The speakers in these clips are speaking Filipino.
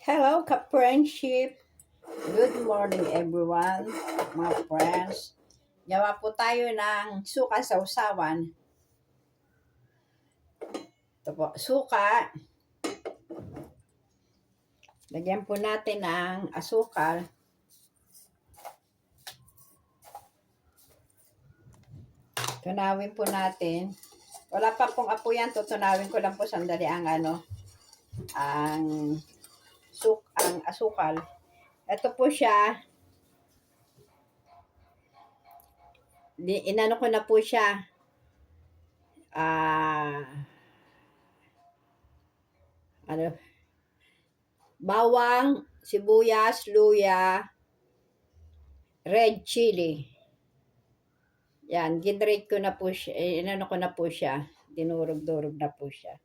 Hello, ka-friendship. Good morning, everyone, mga friends. Gawa po tayo ng suka sa usawan. Ito po, suka. Lagyan po natin ng asukal. Tunawin po natin. Wala pa pong apo yan. Tutunawin ko lang po sandali ang ang asukal. Ito po siya. Inano ko na po siya. Bawang, sibuyas, luya, red chili. Yan, ginrate ko na po siya. Inano ko na po siya. Dinurog-durog na po siya.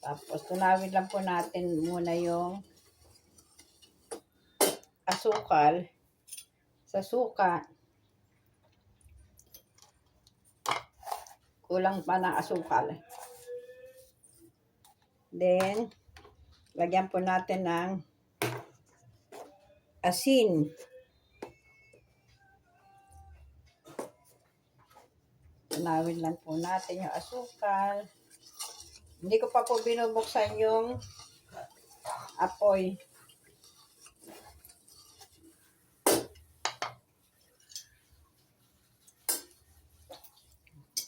Tapos, tunawin lang po natin muna yung asukal sa suka. Kulang pa ng asukal. Then, lagyan po natin ng asin. Tunawin lang po natin yung asukal. Hindi ko pa po binubuksan yung apoy.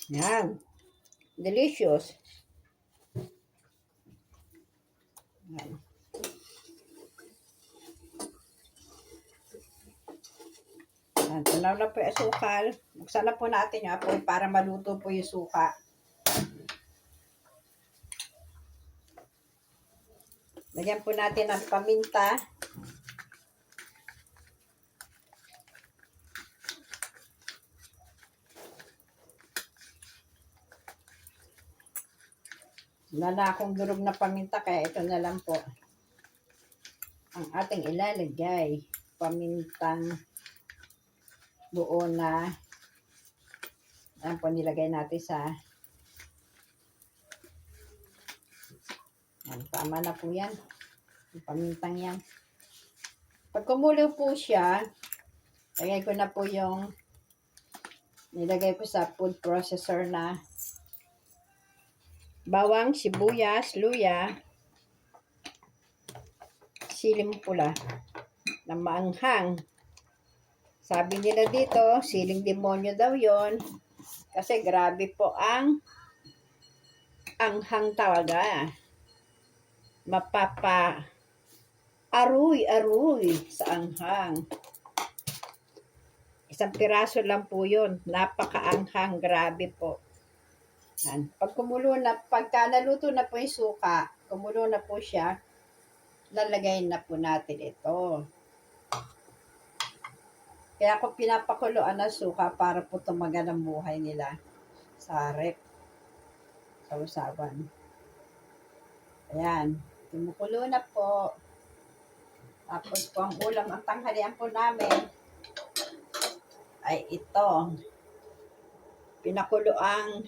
Yan. Delicious. Yan. Yan. Tunaw na po yung asukal. Buksan na po natin yung apoy para maluto po yung suka. Lagyan po natin ng paminta. Wala na akong durog na paminta kaya ito na lang po ang ating ilalagay. Pamintang buo na. Yan po nilagay natin sa yan, tama na po yan. Yung pamintang yan. Pag kumulo po siya, lagay ko na po yung nilagay ko sa food processor na bawang, sibuyas, luya, siling pula na maanghang. Sabi nila dito, siling demonyo daw yon kasi grabe po ang anghang talaga. Mapapa aruy sa anghang. Isang piraso lang po yun. Napakaanghang, grabe po. Yan. Pagka naluto na po yung suka, kumulo na po siya, lalagayin na po natin ito. Kaya ako pinapakuluan ng suka para po tumagal ang buhay nila sa rep, sa usawan. Ayan, kumukulo na po. Tapos po ang ulam, ang tanghalian po namin ay ito. Pinakuloang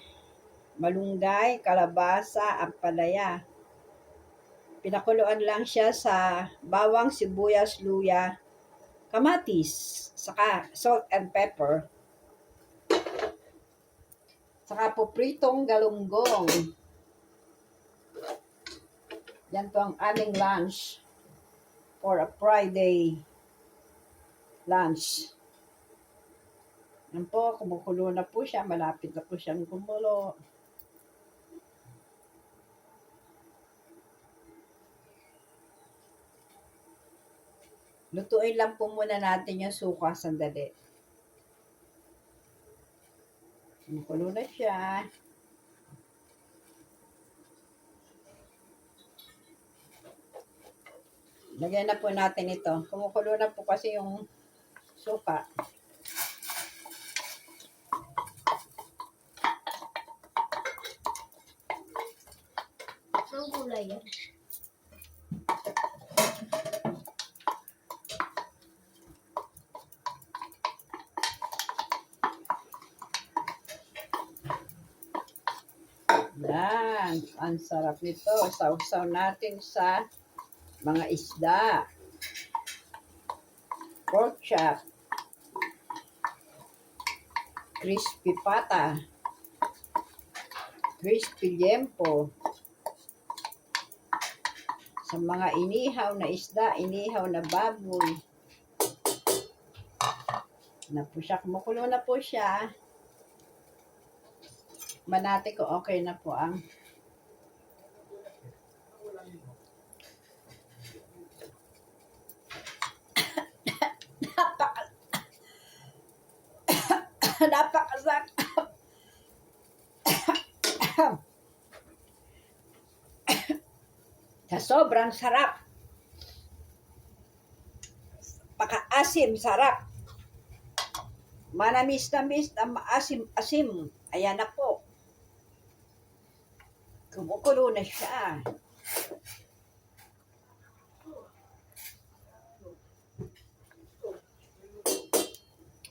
malunggay, kalabasa, ampalaya. Pinakuluan lang siya sa bawang, sibuyas, luya, kamatis, saka salt and pepper. Saka po pritong galunggong. Yan po ang aming lunch for a Friday lunch. Yan po, kumukulo na po siya. Malapit na po siyang kumulo. Lutuin lang po muna natin yung suka sandali. Kumukulo na siya. Lagyan na po natin ito. Kumukulo na po kasi yung suka. Ang gulay yan. Yan. Ang sarap nito. Sausaw natin sa mga isda. Pork chop. Crispy pata. Crispy liempo. Sa mga inihaw na isda, inihaw na baboy. Na po siya, kumukulo na po siya. Manati ko okay na po ang napakasak. Sa sobrang sarap. Paka-asim, sarap. Manamis-namis na maasim-asim. Ayan na po. Kumukulo na siya.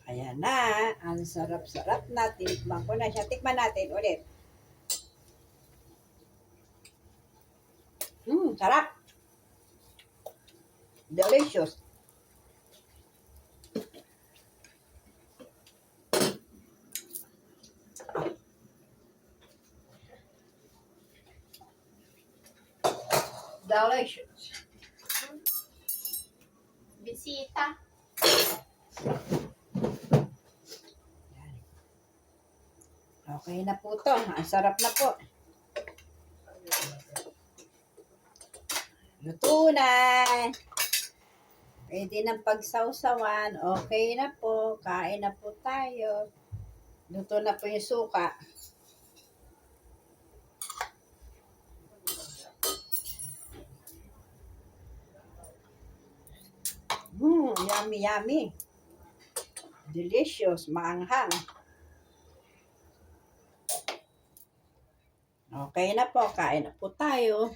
Ayan na. Ang sarap-sarap na. Tikman ko na siya. Tikman natin ulit. Sarap. Delicious. Delicious. Bisita. Okay na po to. Ang sarap na po. Luto na. Pwede ng pagsawsawan. Okay na po. Kain na po tayo. Luto na po yung suka. Yummy, yummy. Delicious. Maanghang. Okay na po. Kain na po tayo.